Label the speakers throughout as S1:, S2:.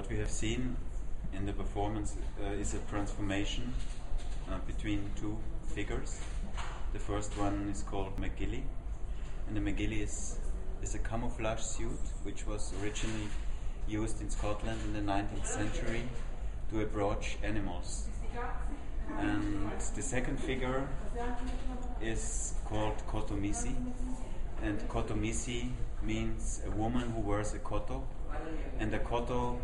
S1: what we have seen in the performance is a transformation between two figures. The first one is called MacGhillie, and the MacGhillie is a camouflage suit which was originally used in Scotland in the 19th century to approach animals. And the second figure is called Kotomisi, and Kotomisi means a woman who wears a koto, and the koto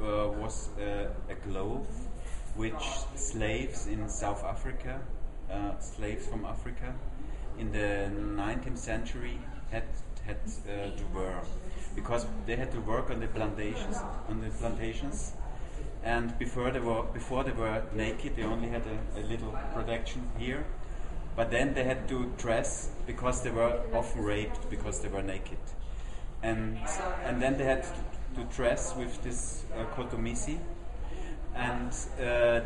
S1: was a glove which slaves in South Africa, slaves from Africa, in the 19th century had to wear, because they had to work on the plantations, and before they were naked. They only had a little protection here, but then they had to dress because they were often raped because they were naked, and then they had to dress with this kotomisi, and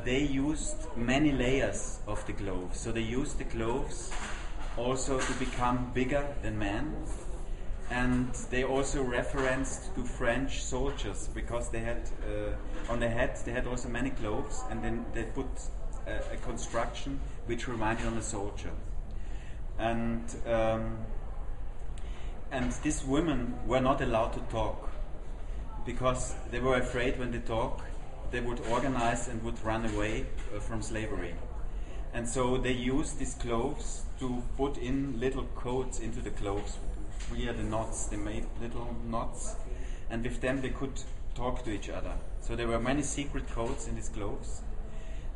S1: they used many layers of the clothes. So they used the clothes also to become bigger than men, and they also referenced to French soldiers because they had on their heads they had also many clothes, and then they put a construction which reminded on a soldier. And these women were not allowed to talk because they were afraid when they talk they would organize and would run away from slavery. And so they used these clothes to put in little codes into the clothes. Via the knots, they made little knots, and with them they could talk to each other. So there were many secret codes in these clothes,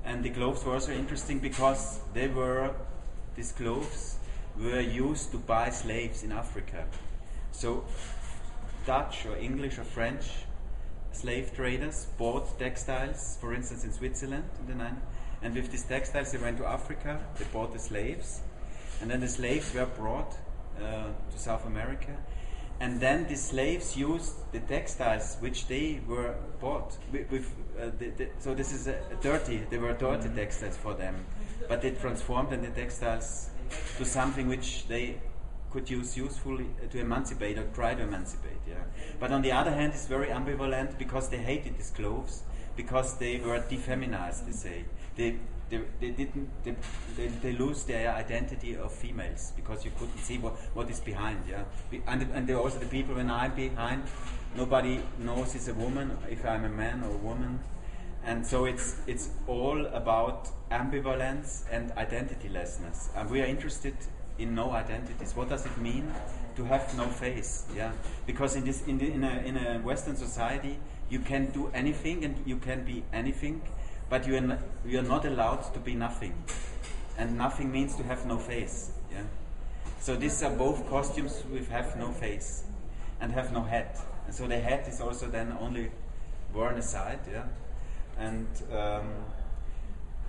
S1: and the clothes were also interesting because these clothes were used to buy slaves in Africa. So Dutch or English or French slave traders bought textiles, for instance in Switzerland in the 90s, and with these textiles they went to Africa, they bought the slaves, and then the slaves were brought to South America, and then the slaves used the textiles which they were bought with so this is they were dirty textiles for them, but they transformed the textiles to something which they could use usefully to emancipate or try to emancipate. But on the other hand, it's very ambivalent because they hated these clothes because they were defeminized. They say they lose their identity of females because you couldn't see what is behind. And also the people when I'm behind, nobody knows it's a woman if I'm a man or a woman. And so it's all about ambivalence and identitylessness. And we are interested in no identities. What does it mean to have no face? Because in a Western society you can do anything and you can be anything, but you are not allowed to be nothing, and nothing means to have no face. So these are both costumes which have no face and have no head, and so the head is also then only worn aside. And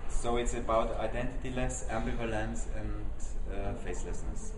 S1: so it's about identityless, ambivalence, and facelessness.